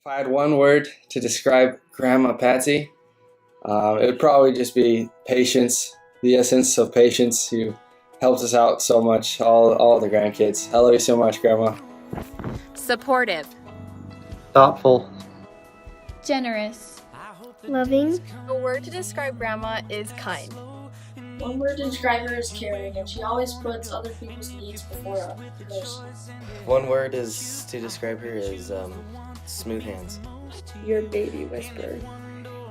If I had one word to describe Grandma Patsy, it would probably just be patience, the essence of patience who helps us out so much, all the grandkids. I love you so much, Grandma. Supportive. Thoughtful. Generous. Loving. A word to describe Grandma is kind. One word to describe her is caring, and she always puts other people's needs before hers. One word is to describe her is smooth hands. Your baby whisperer.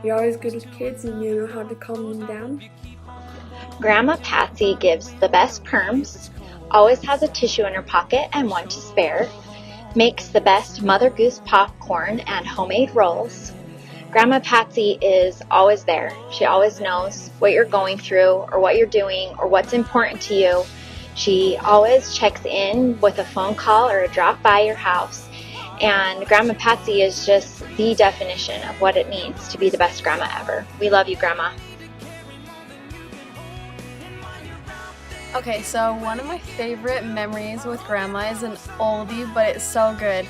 You're always good with kids and you know how to calm them down. Grandma Patsy gives the best perms, always has a tissue in her pocket and one to spare, makes the best Mother Goose popcorn and homemade rolls. Grandma Patsy is always there. She always knows what you're going through or what you're doing or what's important to you. She always checks in with a phone call or a drop by your house. And Grandma Patsy is just the definition of what it means to be the best grandma ever. We love you, Grandma. Okay, so one of my favorite memories with Grandma is an oldie, but it's so good.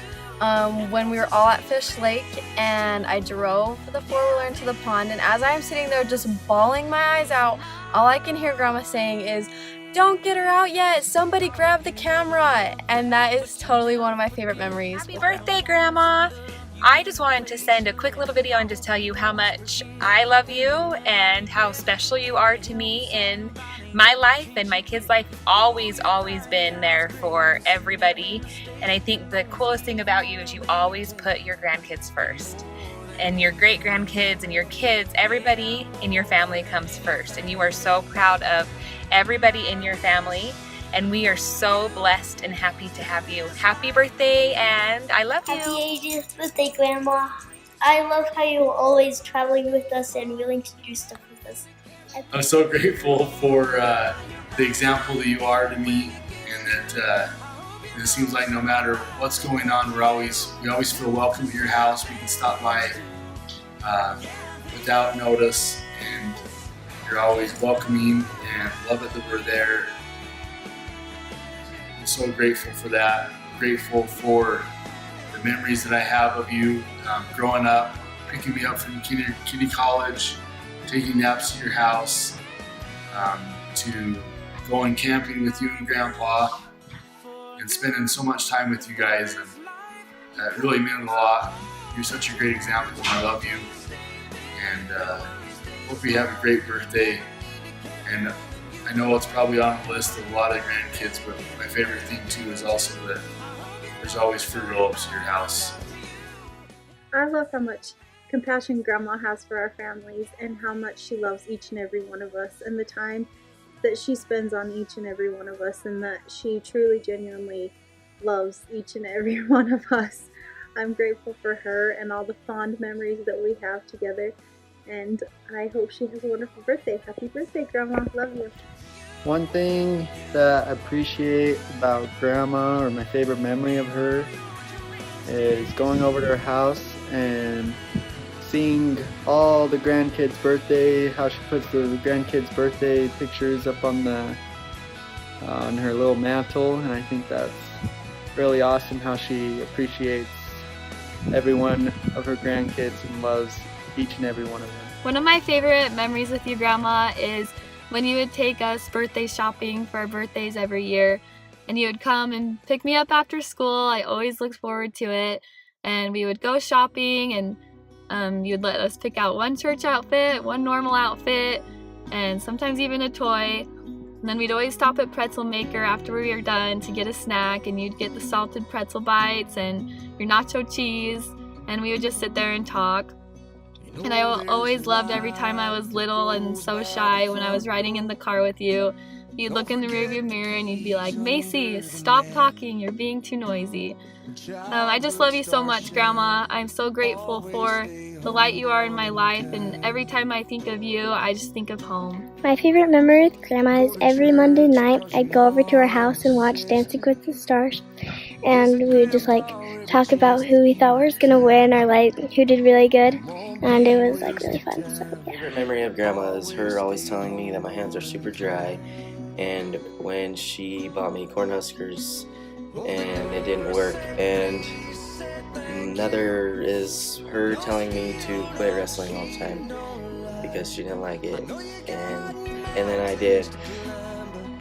When we were all at Fish Lake and I drove the four-wheeler into the pond, and as I'm sitting there just bawling my eyes out, all I can hear Grandma saying is, "Don't get her out yet, somebody grab the camera." And that is totally one of my favorite memories. Happy birthday, Grandma! I just wanted to send a quick little video and just tell you how much I love you and how special you are to me in my life and my kids' life. Always been there for everybody. And I think the coolest thing about you is you always put your grandkids first. And your great grandkids and your kids, everybody in your family comes first. And you are so proud of everybody in your family. And we are so blessed and happy to have you. Happy birthday, and I love you. Happy 80th birthday, Grandma. I love how you're always traveling with us and willing to do stuff with us. I'm so grateful for the example that you are to me, and that it seems like no matter what's going on, we always feel welcome at your house. We can stop by without notice, and you're always welcoming, and love it that we're there. I'm so grateful for that. I'm grateful for the memories that I have of you growing up, picking me up from kiddie college, taking naps at your house, to going camping with you and Grandpa, and spending so much time with you guys. And that really meant a lot. You're such a great example, and I love you. And hope you have a great birthday. And I know it's probably on the list of a lot of grandkids, but my favorite thing too is also that there's always fruit roll-ups at your house. I love how much compassion Grandma has for our families and how much she loves each and every one of us and the time that she spends on each and every one of us, and that she truly genuinely loves each and every one of us. I'm grateful for her and all the fond memories that we have together, and I hope she has a wonderful birthday. Happy birthday, Grandma. Love you. One thing that I appreciate about Grandma, or my favorite memory of her, is going over to her house and seeing all the grandkids' birthday, how she puts the grandkids' birthday pictures up on her little mantle, and I think that's really awesome how she appreciates every one of her grandkids and loves each and every one of them. One of my favorite memories with you, Grandma, is when you would take us birthday shopping for our birthdays every year, and you would come and pick me up after school. I always looked forward to it, and we would go shopping, and you'd let us pick out one church outfit, one normal outfit, and sometimes even a toy. And then we'd always stop at Pretzel Maker after we were done to get a snack, and you'd get the salted pretzel bites and your nacho cheese, and we would just sit there and talk. And I always loved every time I was little and so shy when I was riding in the car with you. You'd look in the rearview mirror and you'd be like, "Macy, stop talking, you're being too noisy." I just love you so much, Grandma. I'm so grateful for the light you are in my life, and every time I think of you, I just think of home. My favorite memory with Grandma is every Monday night I'd go over to her house and watch Dancing with the Stars, and we would just talk about who we thought was gonna win, or who did really good, and it was really fun. So yeah. My favorite memory of Grandma is her always telling me that my hands are super dry, and when she bought me Cornhuskers and it didn't work, and Another is her telling me to quit wrestling all the time because she didn't like it, and then I did.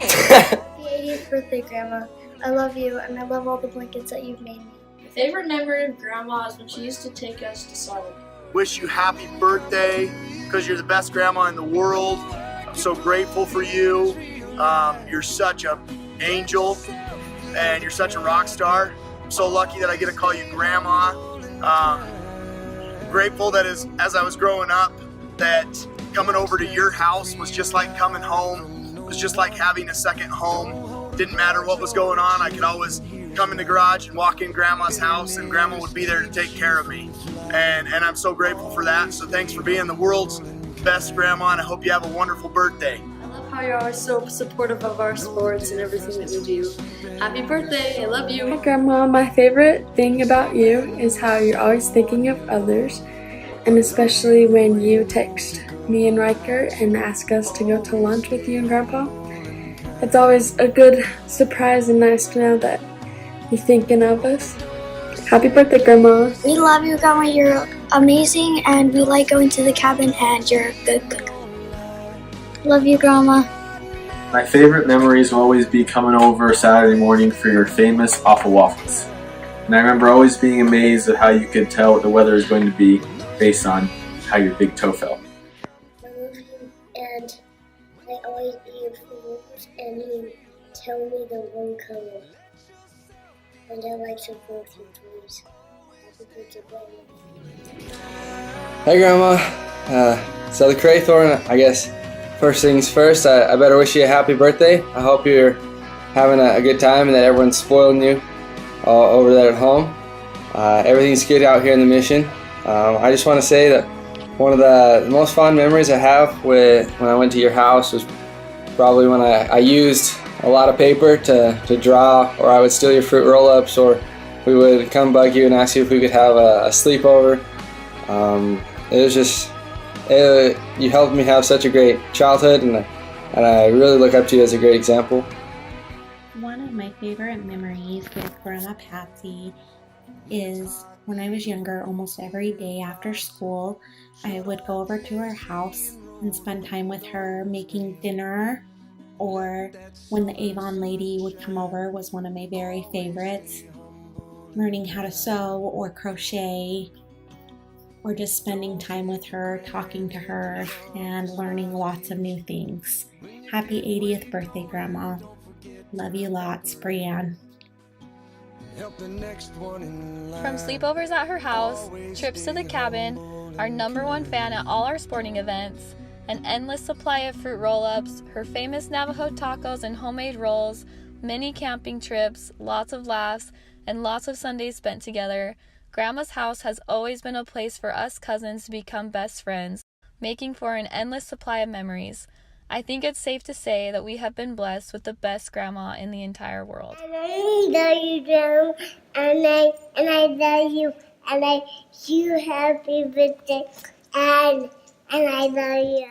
Happy 80th birthday, Grandma. I love you, and I love all the blankets that you've made me. My favorite memory of Grandma is when she used to take us to Solid. Wish you happy birthday because you're the best grandma in the world. I'm so grateful for you. You're such an angel and you're such a rock star. I'm so lucky that I get to call you Grandma. Grateful that as I was growing up, that coming over to your house was just like coming home. It was just like having a second home. Didn't matter what was going on, I could always come in the garage and walk in Grandma's house and Grandma would be there to take care of me. And I'm so grateful for that. So thanks for being the world's best grandma, and I hope you have a wonderful birthday. I love how you're always so supportive of our sports and everything that we do. Happy birthday, I love you. Hi Grandma, my favorite thing about you is how you're always thinking of others, and especially when you text me and Riker and ask us to go to lunch with you and Grandpa. It's always a good surprise and nice to know that you're thinking of us. Happy birthday, Grandma. We love you, Grandma. You're amazing, and we like going to the cabin, and you're a good cook. Love you, Grandma. My favorite memories will always be coming over Saturday morning for your famous awful waffles. And I remember always being amazed at how you could tell what the weather is going to be based on how your big toe felt. I love you, and I always eat your food, and you tell me the one color. And I like some food and toys. Happy birthday, Grandma. Hey, Grandma. So the Craythorn, I guess, first things first, I better wish you a happy birthday. I hope you're having a good time and that everyone's spoiling you over there at home. Everything's good out here in the mission. I just want to say that one of the most fond memories I have when I went to your house was probably when I used a lot of paper to draw, or I would steal your fruit roll-ups, or we would come bug you and ask you if we could have a sleepover. It was just, you helped me have such a great childhood, and I really look up to you as a great example. One of my favorite memories with Grandma Patsy is when I was younger, almost every day after school, I would go over to her house and spend time with her making dinner, or when the Avon lady would come over was one of my very favorites. Learning how to sew or crochet, or just spending time with her, talking to her, and learning lots of new things. Happy 80th birthday, Grandma. Love you lots, Brianne. From sleepovers at her house, trips to the cabin, our #1 fan at all our sporting events, an endless supply of fruit roll-ups, her famous Navajo tacos and homemade rolls, many camping trips, lots of laughs, and lots of Sundays spent together, Grandma's house has always been a place for us cousins to become best friends, making for an endless supply of memories. I think it's safe to say that we have been blessed with the best grandma in the entire world. And I love you, Grandma, and I love you, and you happy birthday, and I love you.